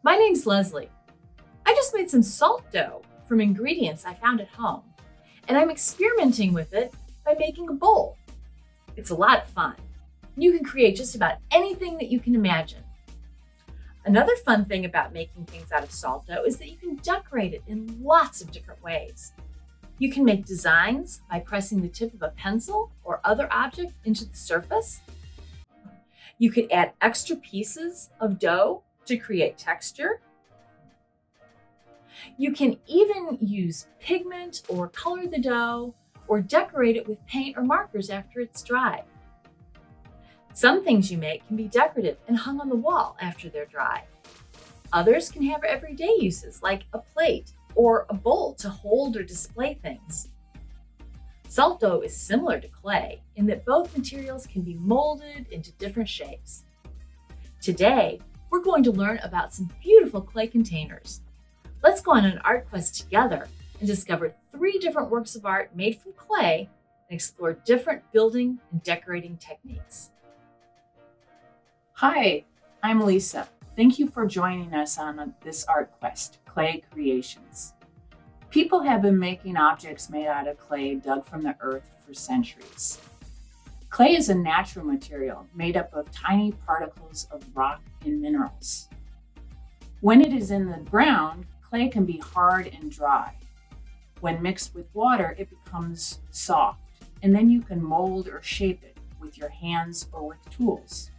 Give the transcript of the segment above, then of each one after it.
My name's Leslie. I just made some salt dough from ingredients I found at home, and I'm experimenting with it by making a bowl. It's a lot of fun. You can create just about anything that you can imagine. Another fun thing about making things out of salt dough is that you can decorate it in lots of different ways. You can make designs by pressing the tip of a pencil or other object into the surface. You could add extra pieces of dough to create texture. You can even use pigment or color the dough or decorate it with paint or markers after it's dry. Some things you make can be decorative and hung on the wall after they're dry. Others can have everyday uses like a plate or a bowl to hold or display things. Salt dough is similar to clay in that both materials can be molded into different shapes. Today, we're going to learn about some beautiful clay containers. Let's go on an art quest together and discover 3 different works of art made from clay and explore different building and decorating techniques. Hi, I'm Lisa. Thank you for joining us on this art quest, Clay Creations. People have been making objects made out of clay dug from the earth for centuries. Clay is a natural material made up of tiny particles of rock and minerals. When it is in the ground, clay can be hard and dry. When mixed with water, it becomes soft, and then you can mold or shape it with your hands or with tools.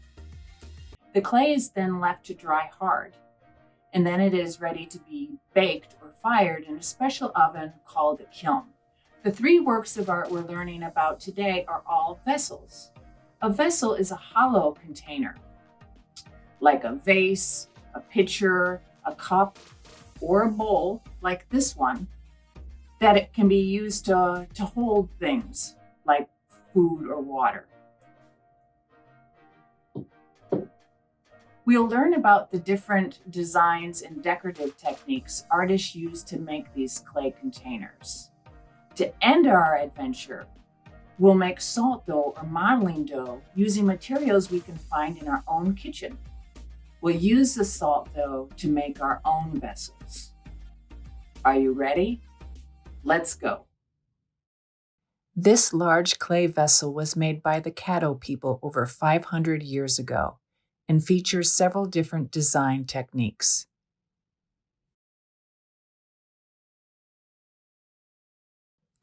The clay is then left to dry hard, and then it is ready to be baked or fired in a special oven called a kiln. The 3 works of art we're learning about today are all vessels. A vessel is a hollow container, like a vase, a pitcher, a cup, or a bowl, like this one, that it can be used to hold things like food or water. We'll learn about the different designs and decorative techniques artists use to make these clay containers. To end our adventure, we'll make salt dough or modeling dough using materials we can find in our own kitchen. We'll use the salt dough to make our own vessels. Are you ready? Let's go. This large clay vessel was made by the Caddo people over 500 years ago and features several different design techniques.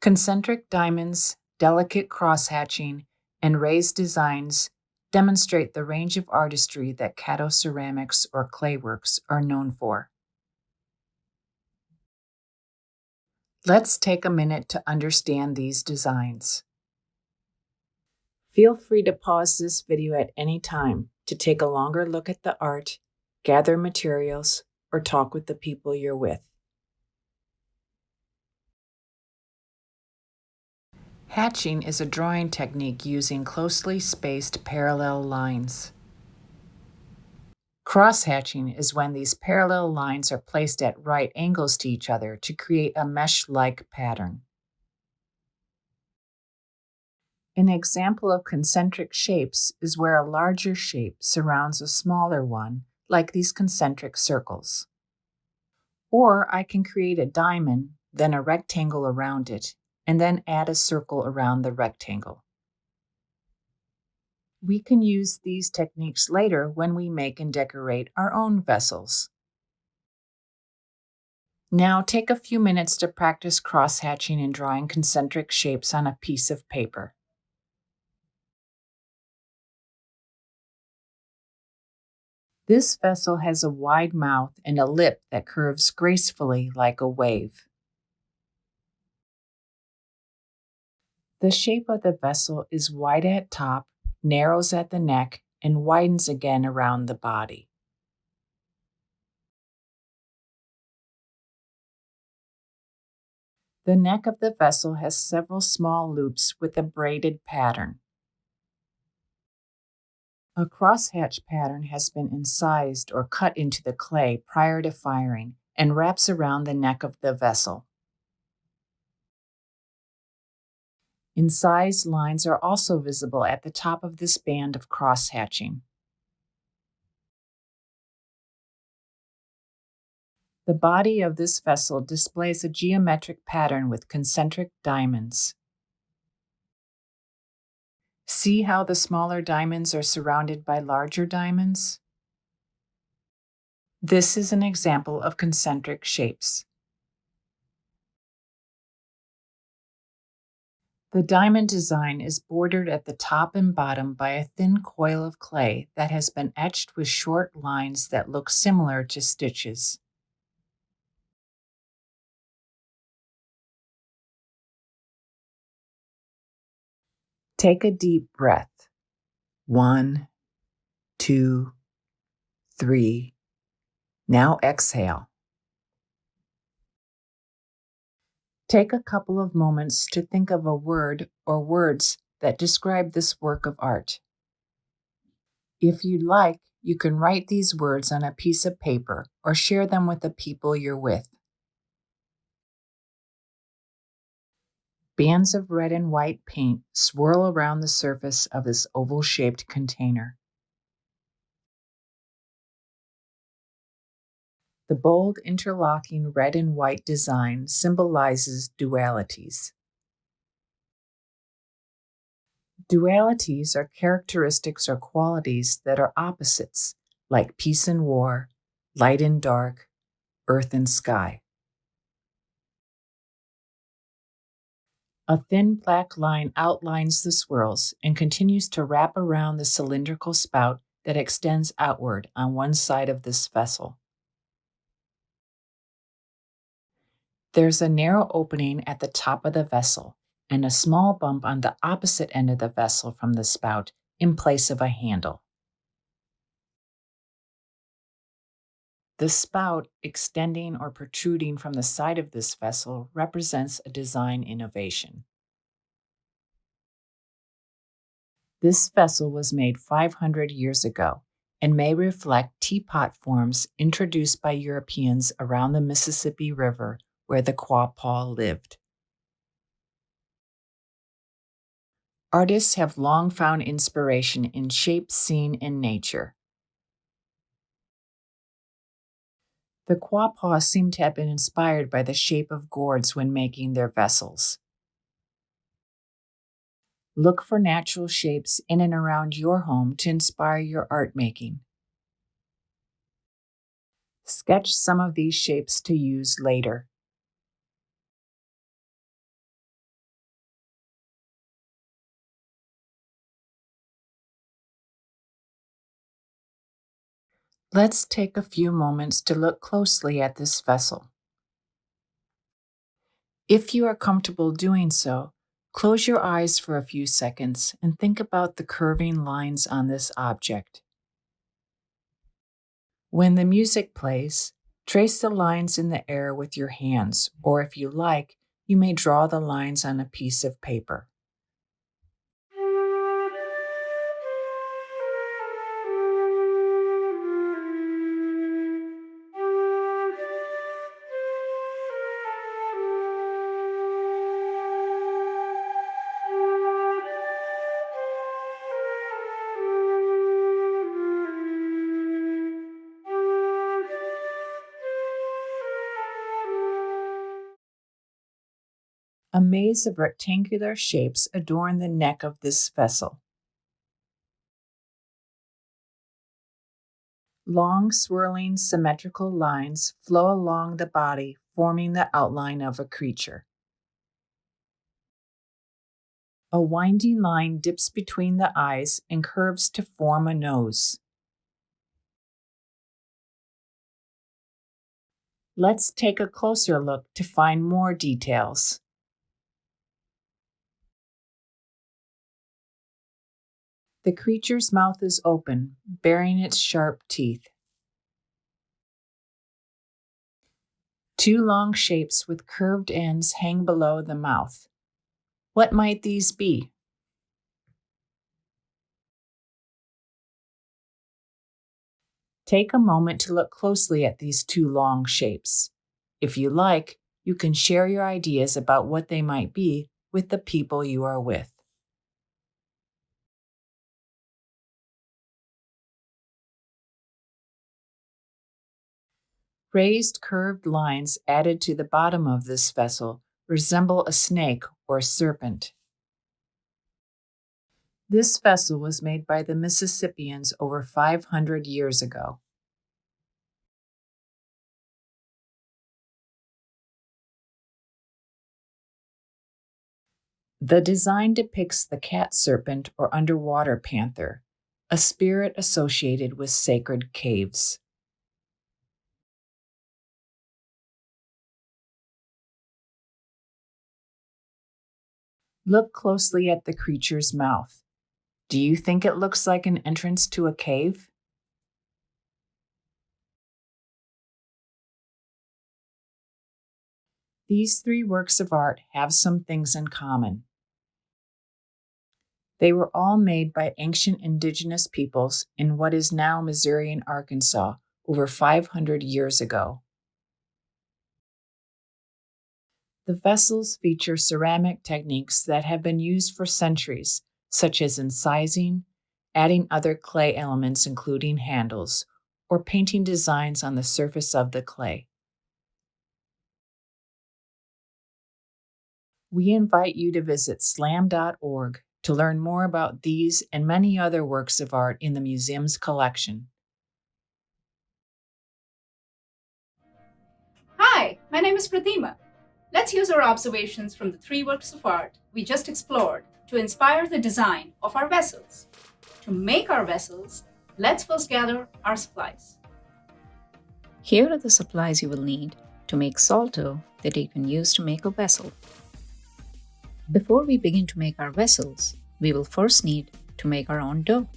Concentric diamonds, delicate cross-hatching, and raised designs demonstrate the range of artistry that Caddo ceramics or clay works are known for. Let's take a minute to understand these designs. Feel free to pause this video at any time to take a longer look at the art, gather materials, or talk with the people you're with. Hatching is a drawing technique using closely spaced parallel lines. Cross-hatching is when these parallel lines are placed at right angles to each other to create a mesh-like pattern. An example of concentric shapes is where a larger shape surrounds a smaller one, like these concentric circles. Or I can create a diamond, then a rectangle around it, and then add a circle around the rectangle. We can use these techniques later when we make and decorate our own vessels. Now take a few minutes to practice cross-hatching and drawing concentric shapes on a piece of paper. This vessel has a wide mouth and a lip that curves gracefully like a wave. The shape of the vessel is wide at top, narrows at the neck, and widens again around the body. The neck of the vessel has several small loops with a braided pattern. A crosshatch pattern has been incised or cut into the clay prior to firing and wraps around the neck of the vessel. Incised lines are also visible at the top of this band of crosshatching. The body of this vessel displays a geometric pattern with concentric diamonds. See how the smaller diamonds are surrounded by larger diamonds? This is an example of concentric shapes. The diamond design is bordered at the top and bottom by a thin coil of clay that has been etched with short lines that look similar to stitches. Take a deep breath. 1, 2, 3. Now exhale. Take a couple of moments to think of a word or words that describe this work of art. If you'd like, you can write these words on a piece of paper or share them with the people you're with. Bands of red and white paint swirl around the surface of this oval-shaped container. The bold interlocking red and white design symbolizes dualities. Dualities are characteristics or qualities that are opposites, like peace and war, light and dark, earth and sky. A thin black line outlines the swirls and continues to wrap around the cylindrical spout that extends outward on one side of this vessel. There's a narrow opening at the top of the vessel and a small bump on the opposite end of the vessel from the spout in place of a handle. The spout extending or protruding from the side of this vessel represents a design innovation. This vessel was made 500 years ago and may reflect teapot forms introduced by Europeans around the Mississippi River where the Quapaw lived. Artists have long found inspiration in shapes seen in nature. The Quapaw seem to have been inspired by the shape of gourds when making their vessels. Look for natural shapes in and around your home to inspire your art making. Sketch some of these shapes to use later. Let's take a few moments to look closely at this vessel. If you are comfortable doing so, close your eyes for a few seconds and think about the curving lines on this object. When the music plays, trace the lines in the air with your hands, or if you like, you may draw the lines on a piece of paper. A maze of rectangular shapes adorn the neck of this vessel. Long, swirling, symmetrical lines flow along the body, forming the outline of a creature. A winding line dips between the eyes and curves to form a nose. Let's take a closer look to find more details. The creature's mouth is open, baring its sharp teeth. Two long shapes with curved ends hang below the mouth. What might these be? Take a moment to look closely at these two long shapes. If you like, you can share your ideas about what they might be with the people you are with. Raised curved lines added to the bottom of this vessel resemble a snake or serpent. This vessel was made by the Mississippians over 500 years ago. The design depicts the cat serpent or underwater panther, a spirit associated with sacred caves. Look closely at the creature's mouth. Do you think it looks like an entrance to a cave? These three works of art have some things in common. They were all made by ancient indigenous peoples in what is now Missouri and Arkansas over 500 years ago. The vessels feature ceramic techniques that have been used for centuries, such as incising, adding other clay elements including handles, or painting designs on the surface of the clay. We invite you to visit slam.org to learn more about these and many other works of art in the museum's collection. Hi, my name is Pratima. Let's use our observations from the three works of art we just explored to inspire the design of our vessels. To make our vessels, let's first gather our supplies. Here are the supplies you will need to make salt dough that you can use to make a vessel. Before we begin to make our vessels, we will first need to make our own dough.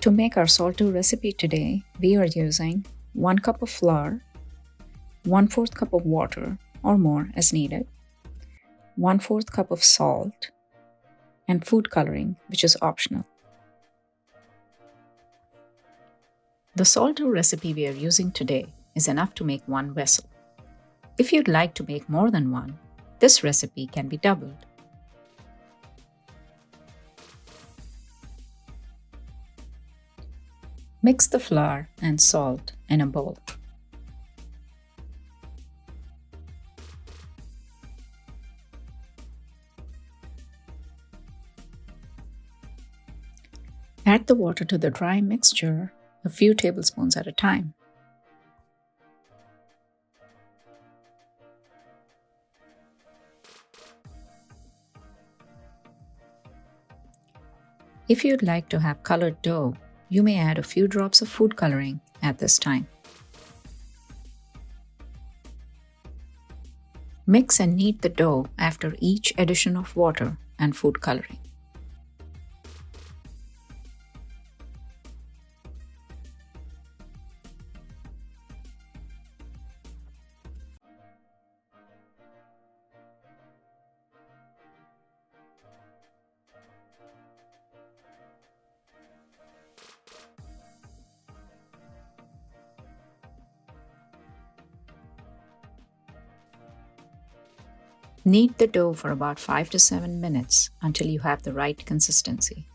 To make our salt dough recipe today, we are using 1 cup of flour, 1/4 cup of water or more as needed, 1/4 cup of salt, and food coloring, which is optional. The salt dough recipe we are using today is enough to make one vessel. If you'd like to make more than one, this recipe can be doubled. Mix the flour and salt in a bowl. Add the water to the dry mixture, a few tablespoons at a time. If you'd like to have colored dough, you may add a few drops of food coloring at this time. Mix and knead the dough after each addition of water and food coloring. Knead the dough for about 5 to 7 minutes until you have the right consistency.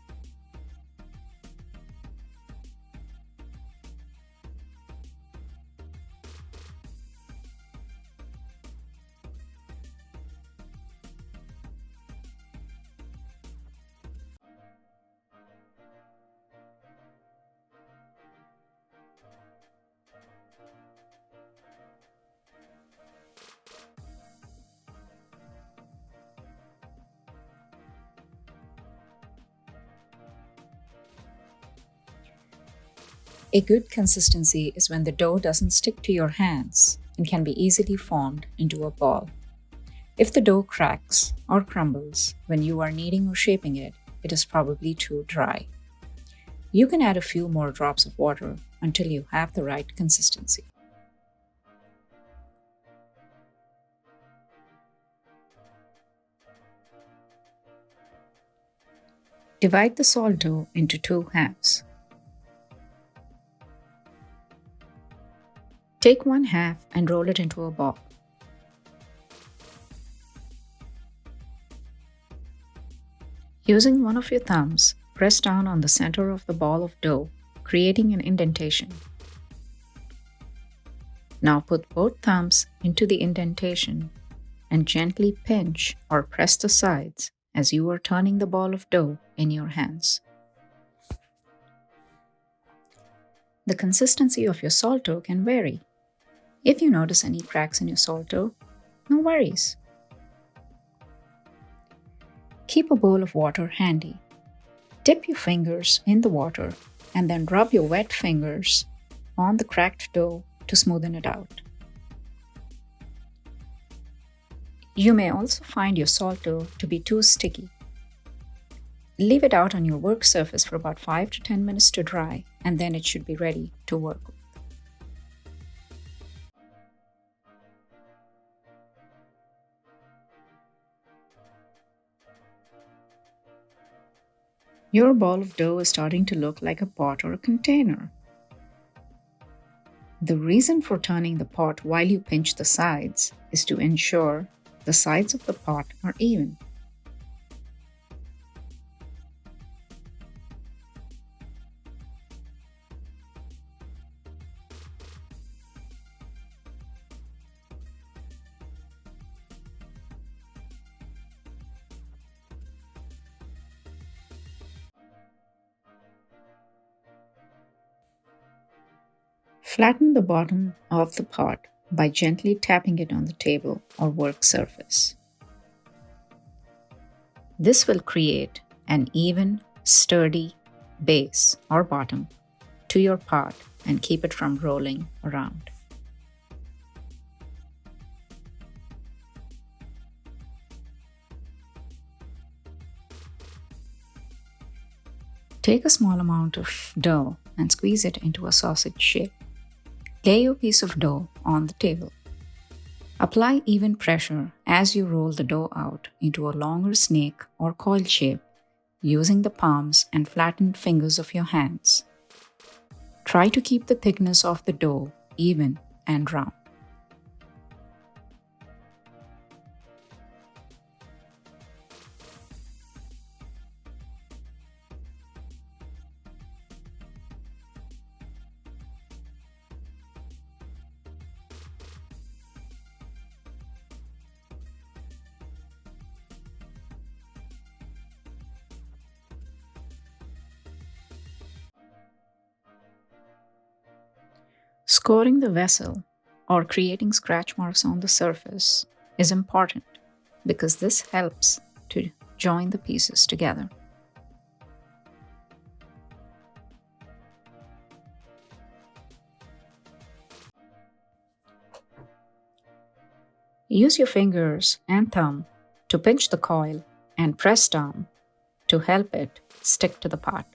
A good consistency is when the dough doesn't stick to your hands and can be easily formed into a ball. If the dough cracks or crumbles when you are kneading or shaping it, it is probably too dry. You can add a few more drops of water until you have the right consistency. Divide the salt dough into 2 halves. Take 1 half and roll it into a ball. Using one of your thumbs, press down on the center of the ball of dough, creating an indentation. Now put both thumbs into the indentation and gently pinch or press the sides as you are turning the ball of dough in your hands. The consistency of your salt dough can vary. If you notice any cracks in your salt dough, no worries. Keep a bowl of water handy. Dip your fingers in the water and then rub your wet fingers on the cracked dough to smoothen it out. You may also find your salt dough to be too sticky. Leave it out on your work surface for about 5 to 10 minutes to dry, and then it should be ready to work with. Your ball of dough is starting to look like a pot or a container. The reason for turning the pot while you pinch the sides is to ensure the sides of the pot are even. Flatten the bottom of the pot by gently tapping it on the table or work surface. This will create an even, sturdy base or bottom to your pot and keep it from rolling around. Take a small amount of dough and squeeze it into a sausage shape. Lay your piece of dough on the table. Apply even pressure as you roll the dough out into a longer snake or coil shape using the palms and flattened fingers of your hands. Try to keep the thickness of the dough even and round. Scoring the vessel or creating scratch marks on the surface is important because this helps to join the pieces together. Use your fingers and thumb to pinch the coil and press down to help it stick to the pot.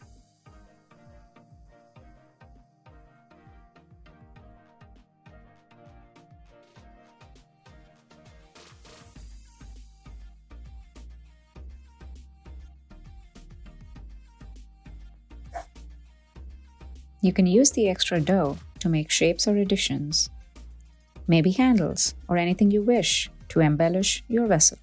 You can use the extra dough to make shapes or additions, maybe handles or anything you wish to embellish your vessel.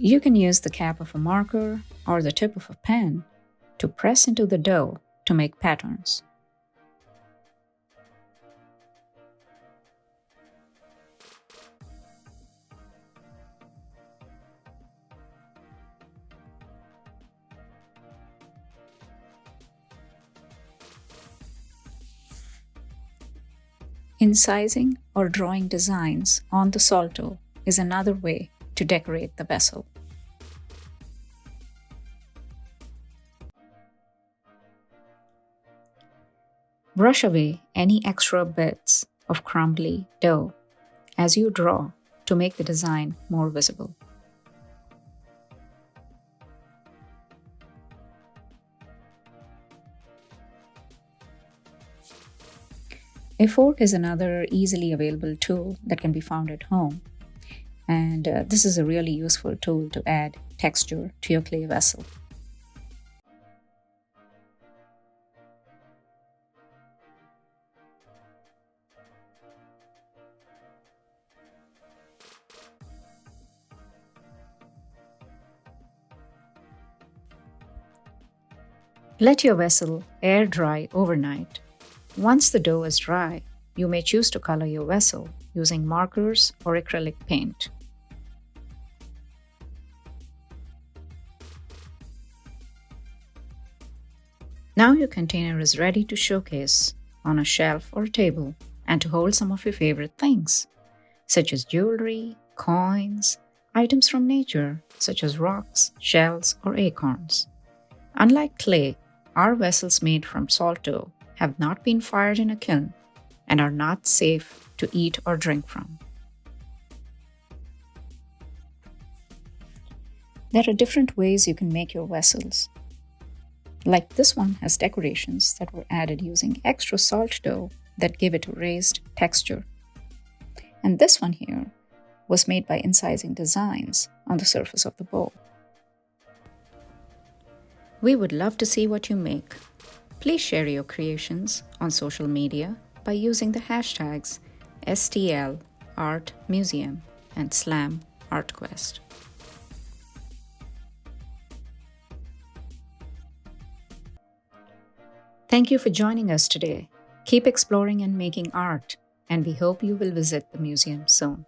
You can use the cap of a marker or the tip of a pen to press into the dough to make patterns. Incising or drawing designs on the salt dough is another way to decorate the vessel. Brush away any extra bits of crumbly dough as you draw to make the design more visible. A fork is another easily available tool that can be found at home. And this is a really useful tool to add texture to your clay vessel. Let your vessel air dry overnight. Once the dough is dry, you may choose to color your vessel using markers or acrylic paint. Now your container is ready to showcase on a shelf or table and to hold some of your favorite things, such as jewelry, coins, items from nature, such as rocks, shells, or acorns. Unlike clay, our vessels made from salt dough have not been fired in a kiln and are not safe to eat or drink from. There are different ways you can make your vessels. Like this one has decorations that were added using extra salt dough that give it a raised texture. And this one here was made by incising designs on the surface of the bowl. We would love to see what you make. Please share your creations on social media by using the hashtags STLArtMuseum and SlamArtQuest. Thank you for joining us today. Keep exploring and making art, and we hope you will visit the museum soon.